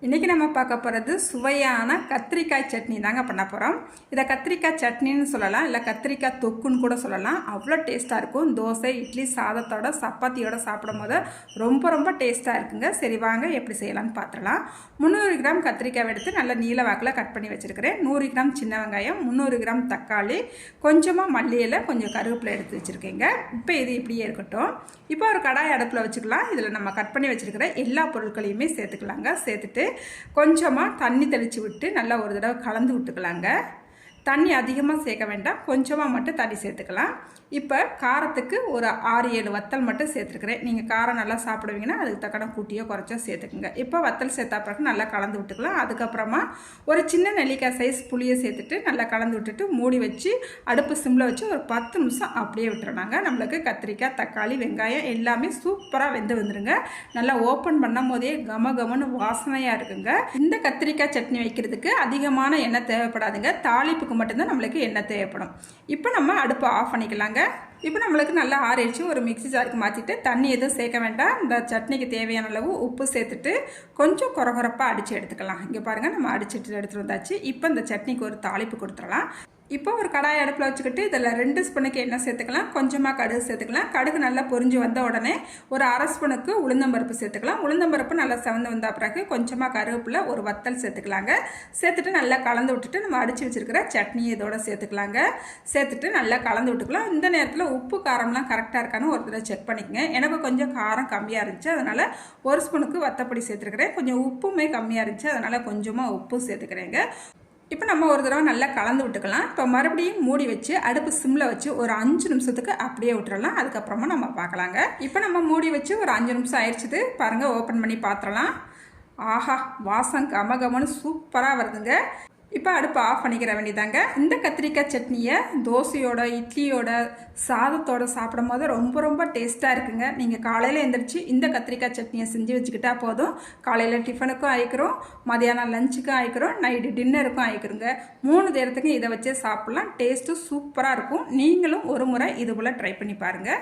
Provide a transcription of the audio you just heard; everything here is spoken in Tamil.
இன்றைக்கி நம்ம பார்க்க போகிறது சுவையான கத்திரிக்காய் சட்னி தாங்க பண்ண போகிறோம். இதை கத்திரிக்காய் சட்னின்னு சொல்லலாம், இல்லை கத்திரிக்காய் தொக்குன்னு கூட சொல்லலாம். அவ்வளோ டேஸ்ட்டாக இருக்கும். தோசை, இட்லி, சாதத்தோட, சப்பாத்தியோட சாப்பிடும் போது ரொம்ப ரொம்ப டேஸ்ட்டாக இருக்குங்க. சரி வாங்க எப்படி செய்யலாம்னு பார்த்துடலாம். 300 கிராம் கத்திரிக்காய் எடுத்து நல்லா நீல வாக்கில் கட் பண்ணி வச்சுருக்கிறேன். 100 கிராம் சின்ன வெங்காயம், 300 கிராம் தக்காளி, கொஞ்சமாக மல்லி இலை, கொஞ்சம் கருவேப்பிலை எடுத்து வச்சுருக்கேங்க. இப்போ இது இப்படியே இருக்கட்டும். இப்போ ஒரு கடாய் அடுப்பில் வச்சுக்கலாம். இதில் நம்ம கட் பண்ணி வச்சுருக்கிற எல்லா பொருட்களையுமே சேர்த்துக்கலாங்க. சேர்த்துட்டு கொஞ்சமாக தண்ணி தெளித்து விட்டு நல்லா ஒரு தடவை கலந்து விட்டுக்கலாங்க. தண்ணி அதிகமாக சேர்க்க வேண்டாம், கொஞ்சமாக மட்டும் தண்ணி சேர்த்துக்கலாம். இப்போ காரத்துக்கு ஒரு 6-7 வத்தல் மட்டும் சேர்த்துருக்குறேன். நீங்கள் காரம் நல்லா சாப்பிடுவீங்கன்னா அதுக்கு தக்கன கூட்டியோ குறைச்சோ சேர்த்துக்குங்க. இப்போ வத்தல் சேர்த்தா பிறகு நல்லா கலந்து விட்டுக்கலாம். அதுக்கப்புறமா ஒரு சின்ன நெல்லிக்காய் சைஸ் புளியை சேர்த்துட்டு நல்லா கலந்து விட்டுட்டு மூடி வச்சு அடுப்பு சிம்மில் வச்சு ஒரு 10 நிமிஷம் அப்படியே விட்டுறனாங்க. நம்மளுக்கு கத்திரிக்காய், தக்காளி, வெங்காயம் எல்லாமே சூப்பராக வந்துருங்க. நல்லா ஓப்பன் பண்ணும் போதே கமன்னு வாசனையாக இருக்குங்க. இந்த கத்திரிக்காய் சட்னி வைக்கிறதுக்கு அதிகமான எண்ணெய் தேவைப்படாதுங்க. தாளிப்புக்கு மட்டும்தான் நம்மளுக்கு எண்ணெய் தேவைப்படும். இப்போ நம்ம அடுப்பை ஆஃப் பண்ணிக்கலாங்க. இப்போ நம்மளுக்கு நல்லா ஆறிடுச்சு. ஒரு மிக்ஸி ஜாருக்கு மாற்றிட்டு தண்ணி எதுவும் சேர்க்க வேண்டாம். இந்த சட்னிக்கு தேவையான அளவு உப்பு சேர்த்துட்டு கொஞ்சம் கொரகொரப்பாக அடித்து எடுத்துக்கலாம். இங்கே பாருங்கள், நம்ம அடிச்சுட்டு எடுத்துகிட்டு வந்தாச்சு. இப்போ இந்த சட்னிக்கு ஒரு தாளிப்பு கொடுத்துடலாம். இப்போ ஒரு கடாய் அடுப்பில் வச்சுக்கிட்டு இதில் 2 ஸ்பூனுக்கு எண்ணெய் சேர்த்துக்கலாம். கொஞ்சமாக கடுகு சேர்த்துக்கலாம். கடுகு நல்லா பொரிஞ்சு வந்த உடனே ஒரு 1/2 ஸ்பூனுக்கு உளுந்தம்பருப்பு சேர்த்துக்கலாம். உளுந்தம்பருப்பு நல்லா செவந்து வந்த பிறகு கொஞ்சமாக கருவேப்பிலை, ஒரு வத்தல் சேர்த்துக்கலாங்க. சேர்த்துட்டு நல்லா கலந்து விட்டுட்டு நம்ம அடித்து வச்சுருக்கிற சட்னியை இதோட சேர்த்துக்கலாங்க. சேர்த்துட்டு நல்லா கலந்து விட்டுக்கலாம். இந்த நேரத்தில் உப்பு காரம்லாம் கரெக்டாக இருக்கான்னு ஒரு தடவை செக் பண்ணிக்கங்க. எனக்கு கொஞ்சம் காரம் கம்மியாக இருந்துச்சு, அதனால் 1 ஸ்பூனுக்கு வத்தப்பொடி சேர்த்துருக்கிறேன். கொஞ்சம் உப்புமே கம்மியாக இருந்துச்சு, அதனால் கொஞ்சமாக உப்பு சேர்த்துக்கிறேங்க. இப்போ நம்ம ஒரு தடவை நல்லா கலந்து விட்டுக்கலாம். இப்போ மறுபடியும் மூடி வச்சு அடுப்பு சிம்மில் வச்சு ஒரு 5 நிமிஷத்துக்கு அப்படியே விட்டுறலாம். அதுக்கப்புறமா நம்ம பார்க்கலாங்க. இப்போ நம்ம மூடி வச்சு ஒரு 5 நிமிஷம் ஆயிடுச்சுது பாருங்கள். ஓப்பன் பண்ணி பார்த்துடலாம். ஆஹா, வாசம் கமகமன்னு சூப்பராக வருதுங்க. இப்போ அடுப்பு ஆஃப் பண்ணிக்கிற வேண்டியதாங்க. இந்த கத்திரிக்காய் சட்னியை தோசையோட, இட்லியோட, சாதத்தோட சாப்பிடும் போது ரொம்ப ரொம்ப டேஸ்ட்டாக இருக்குங்க. நீங்கள் காலையில் எழுந்திரிச்சு இந்த கத்திரிக்காய் சட்னியை செஞ்சு வச்சுக்கிட்டா போதும். காலையில் டிஃபனுக்கும் ஆயிக்கிறோம், மதியானம் லஞ்சுக்கும் ஆயிக்கிறோம், நைட்டு டின்னருக்கும் ஆயிக்கிறோங்க. 3 நேரத்துக்கும் இதை வச்சே சாப்பிட்லாம். டேஸ்ட்டு சூப்பராக இருக்கும். நீங்களும் ஒரு முறை இது போல் ட்ரை பண்ணி பாருங்கள்.